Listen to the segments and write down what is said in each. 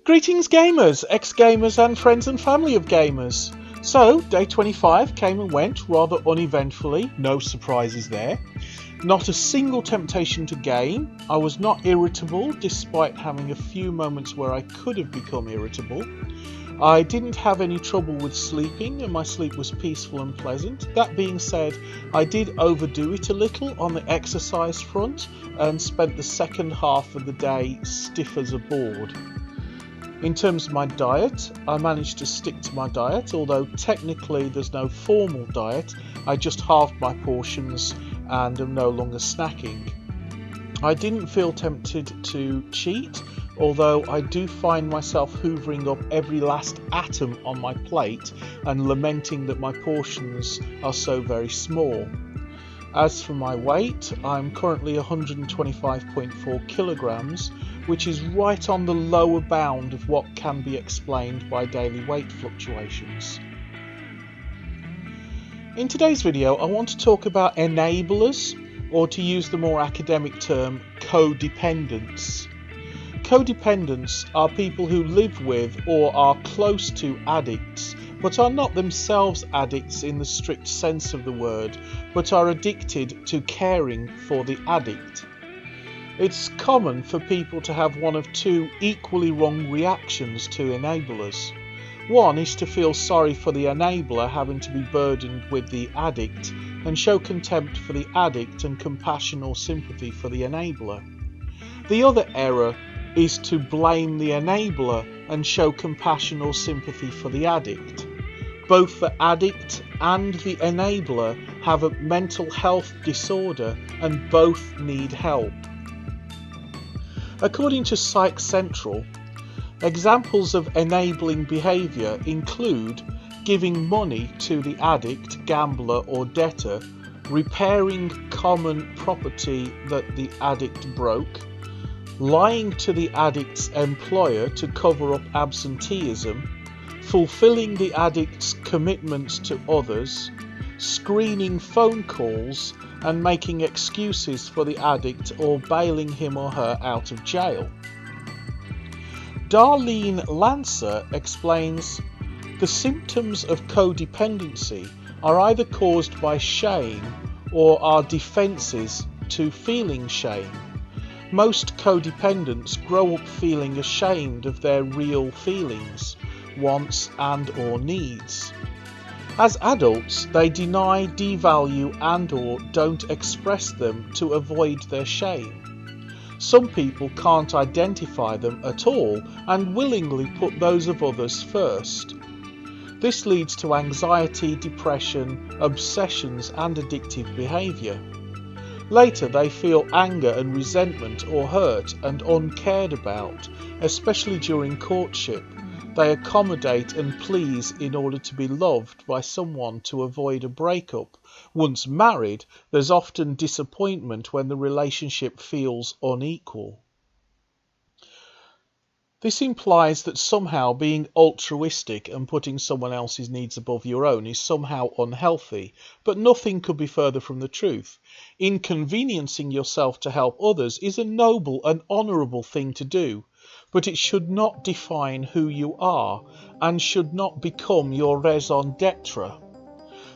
Greetings gamers, ex-gamers and friends and family of gamers. So, day 25 came and went rather uneventfully, no surprises there. Not a single temptation to game. I was not irritable despite having a few moments where I could have become irritable. I didn't have any trouble with sleeping and my sleep was peaceful and pleasant. That being said, I did overdo it a little on the exercise front and spent the second half of the day stiff as a board. In terms of my diet, I managed to stick to my diet, although technically there's no formal diet. I just halved my portions and am no longer snacking. I didn't feel tempted to cheat, although I do find myself hoovering up every last atom on my plate and lamenting that my portions are so very small. As for my weight, I'm currently 125.4 kilograms, which is right on the lower bound of what can be explained by daily weight fluctuations. In today's video, I want to talk about enablers, or to use the more academic term, co-dependents. Co-dependents are people who live with or are close to addicts, but are not themselves addicts in the strict sense of the word, but are addicted to caring for the addict. It's common for people to have one of two equally wrong reactions to enablers. One is to feel sorry for the enabler having to be burdened with the addict and show contempt for the addict and compassion or sympathy for the enabler. The other error is to blame the enabler and show compassion or sympathy for the addict. Both the addict and the enabler have a mental health disorder and both need help. According to Psych Central, examples of enabling behaviour include giving money to the addict, gambler or debtor, repairing common property that the addict broke, lying to the addict's employer to cover up absenteeism, fulfilling the addict's commitments to others, screening phone calls and making excuses for the addict or bailing him or her out of jail. Darlene Lancer explains, the symptoms of codependency are either caused by shame or are defences to feeling shame. Most codependents grow up feeling ashamed of their real feelings, wants and or needs. As adults, they deny, devalue and or don't express them to avoid their shame. Some people can't identify them at all and willingly put those of others first. This leads to anxiety, depression, obsessions and addictive behaviour. Later they feel anger and resentment or hurt and uncared about, especially during courtship. They accommodate and please in order to be loved by someone to avoid a breakup. Once married, there's often disappointment when the relationship feels unequal. This implies that somehow being altruistic and putting someone else's needs above your own is somehow unhealthy, but nothing could be further from the truth. Inconveniencing yourself to help others is a noble and honourable thing to do, but it should not define who you are and should not become your raison d'etre.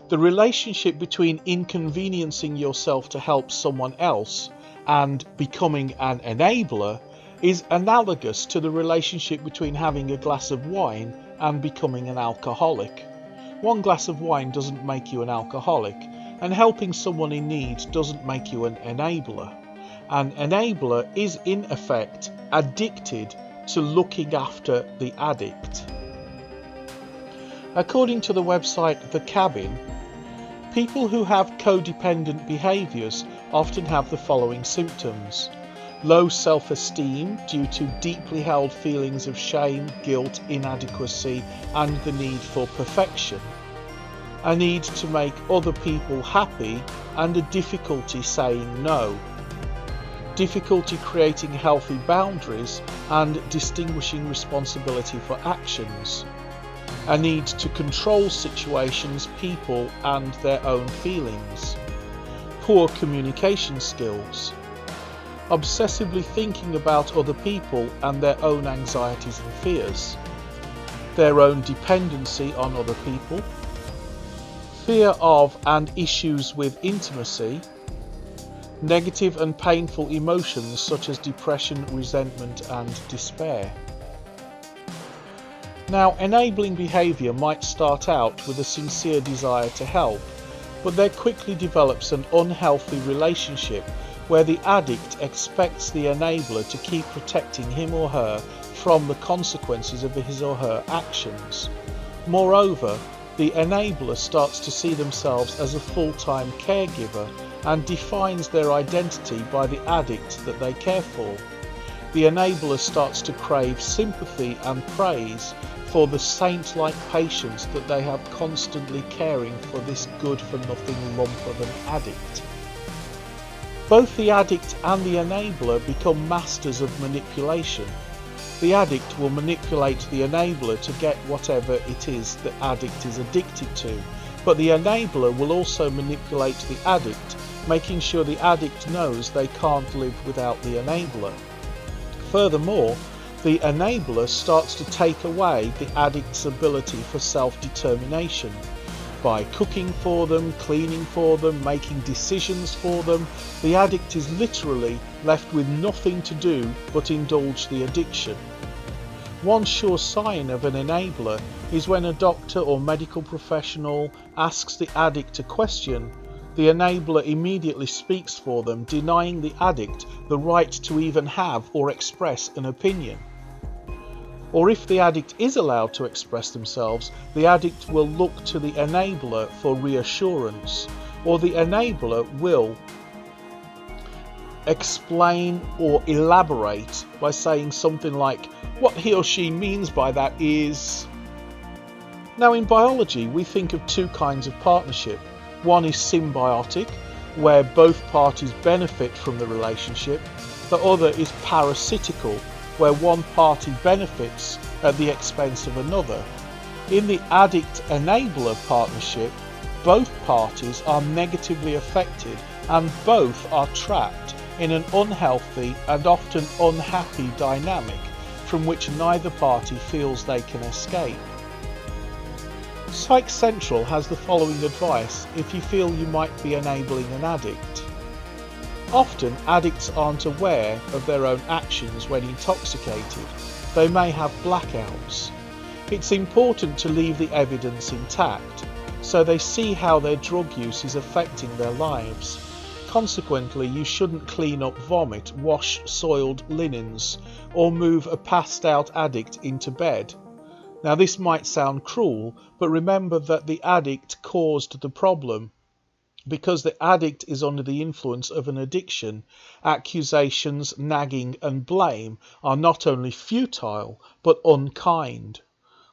The relationship between inconveniencing yourself to help someone else and becoming an enabler is analogous to the relationship between having a glass of wine and becoming an alcoholic. One glass of wine doesn't make you an alcoholic, and helping someone in need doesn't make you an enabler. An enabler is in effect addicted to looking after the addict. According to the website The Cabin, people who have codependent behaviours often have the following symptoms: low self-esteem due to deeply held feelings of shame, guilt, inadequacy and the need for perfection, a need to make other people happy and a difficulty saying no, difficulty creating healthy boundaries and distinguishing responsibility for actions, a need to control situations, people and their own feelings, poor communication skills, obsessively thinking about other people and their own anxieties and fears, their own dependency on other people, fear of and issues with intimacy, negative and painful emotions such as depression, resentment and despair. Now, enabling behaviour might start out with a sincere desire to help, but there quickly develops an unhealthy relationship where the addict expects the enabler to keep protecting him or her from the consequences of his or her actions. Moreover, the enabler starts to see themselves as a full-time caregiver and defines their identity by the addict that they care for. The enabler starts to crave sympathy and praise for the saint-like patience that they have constantly caring for this good-for-nothing lump of an addict. Both the addict and the enabler become masters of manipulation. The addict will manipulate the enabler to get whatever it is the addict is addicted to, but the enabler will also manipulate the addict, making sure the addict knows they can't live without the enabler. Furthermore, the enabler starts to take away the addict's ability for self-determination. By cooking for them, cleaning for them, making decisions for them, the addict is literally left with nothing to do but indulge the addiction. One sure sign of an enabler is when a doctor or medical professional asks the addict a question, the enabler immediately speaks for them, denying the addict the right to even have or express an opinion. Or if the addict is allowed to express themselves, the addict will look to the enabler for reassurance, or the enabler will explain or elaborate by saying something like, what he or she means by that is... Now, in biology, we think of two kinds of partnership. One is symbiotic, where both parties benefit from the relationship. The other is parasitical, where one party benefits at the expense of another. In the addict-enabler partnership, both parties are negatively affected and both are trapped in an unhealthy and often unhappy dynamic from which neither party feels they can escape. Psych Central has the following advice if you feel you might be enabling an addict. Often addicts aren't aware of their own actions when intoxicated. They may have blackouts. It's important to leave the evidence intact, so they see how their drug use is affecting their lives. Consequently, you shouldn't clean up vomit, wash soiled linens, or move a passed out addict into bed. Now, this might sound cruel, but remember that the addict caused the problem. Because the addict is under the influence of an addiction, accusations, nagging and blame are not only futile, but unkind.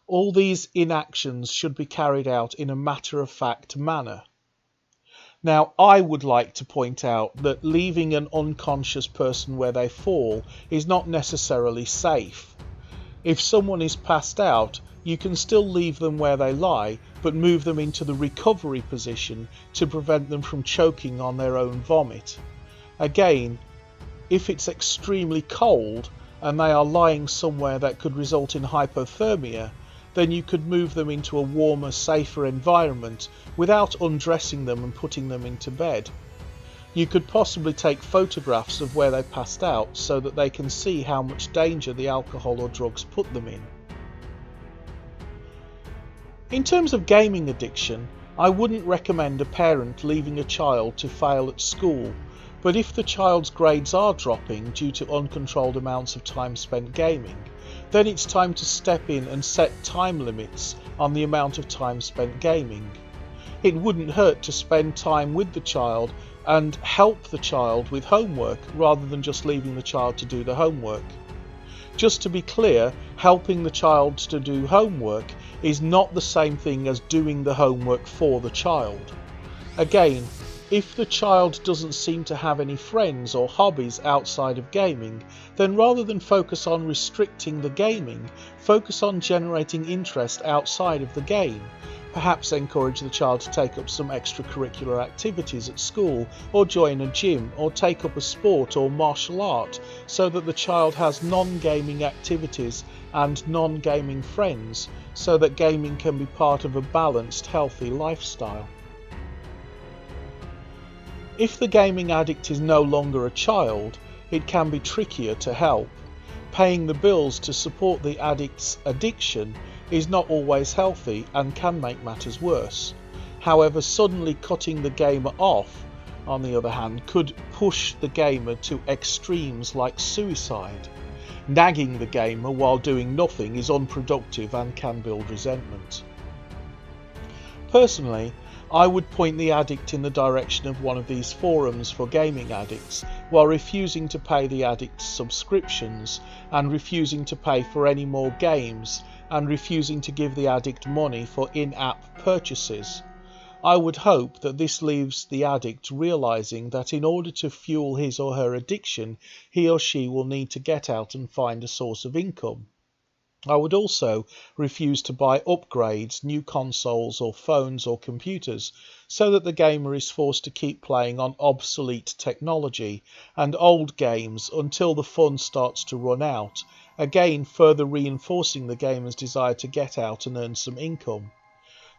All these inactions should be carried out in a matter-of-fact manner. Now, I would like to point out that leaving an unconscious person where they fall is not necessarily safe. If someone is passed out, you can still leave them where they lie, but move them into the recovery position to prevent them from choking on their own vomit. Again, if it's extremely cold and they are lying somewhere that could result in hypothermia, then you could move them into a warmer, safer environment without undressing them and putting them into bed. You could possibly take photographs of where they passed out so that they can see how much danger the alcohol or drugs put them in. In terms of gaming addiction, I wouldn't recommend a parent leaving a child to fail at school, but if the child's grades are dropping due to uncontrolled amounts of time spent gaming, then it's time to step in and set time limits on the amount of time spent gaming. It wouldn't hurt to spend time with the child and help the child with homework rather than just leaving the child to do the homework. Just to be clear, helping the child to do homework is not the same thing as doing the homework for the child. Again, If the child doesn't seem to have any friends or hobbies outside of gaming, then rather than focus on restricting the gaming, focus on generating interest outside of the game. Perhaps encourage the child to take up some extracurricular activities at school, or join a gym, or take up a sport or martial art, so that the child has non-gaming activities and non-gaming friends, so that gaming can be part of a balanced, healthy lifestyle. If the gaming addict is no longer a child, it can be trickier to help. Paying the bills to support the addict's addiction is not always healthy and can make matters worse. However, suddenly cutting the gamer off, on the other hand, could push the gamer to extremes like suicide. Nagging the gamer while doing nothing is unproductive and can build resentment. Personally, I would point the addict in the direction of one of these forums for gaming addicts, while refusing to pay the addict's subscriptions, and refusing to pay for any more games, and refusing to give the addict money for in-app purchases. I would hope that this leaves the addict realizing that in order to fuel his or her addiction, he or she will need to get out and find a source of income. I would also refuse to buy upgrades, new consoles or phones or computers, so that the gamer is forced to keep playing on obsolete technology and old games until the fun starts to run out, again further reinforcing the gamer's desire to get out and earn some income.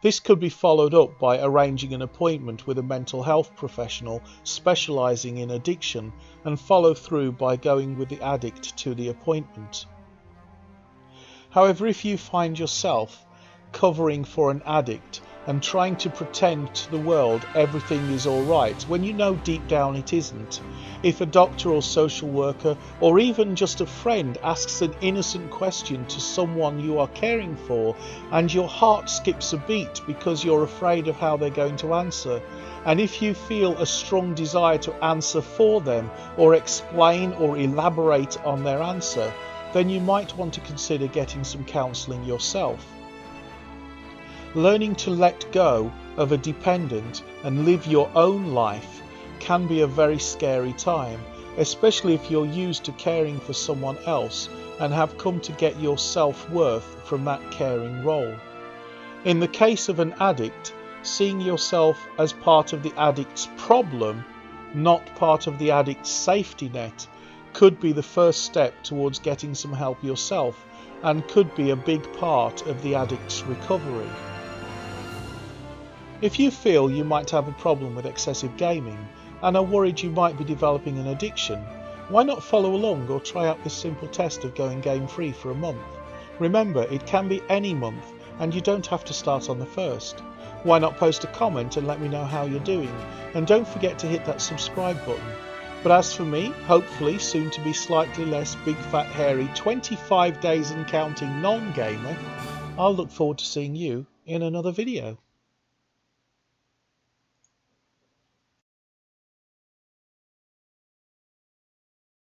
This could be followed up by arranging an appointment with a mental health professional specializing in addiction, and follow through by going with the addict to the appointment. However, if you find yourself covering for an addict and trying to pretend to the world everything is alright when you know deep down it isn't, if a doctor or social worker or even just a friend asks an innocent question to someone you are caring for and your heart skips a beat because you're afraid of how they're going to answer, and if you feel a strong desire to answer for them or explain or elaborate on their answer, then you might want to consider getting some counselling yourself. Learning to let go of a dependent and live your own life can be a very scary time, especially if you're used to caring for someone else and have come to get your self-worth from that caring role. In the case of an addict, seeing yourself as part of the addict's problem, not part of the addict's safety net, could be the first step towards getting some help yourself, and could be a big part of the addict's recovery. If you feel you might have a problem with excessive gaming and are worried you might be developing an addiction, why not follow along or try out this simple test of going game free for a month? Remember, it can be any month and you don't have to start on the first. Why not post a comment and let me know how you're doing, and don't forget to hit that subscribe button. But as for me, hopefully soon to be slightly less big fat hairy 25 days and counting non-gamer, I'll look forward to seeing you in another video.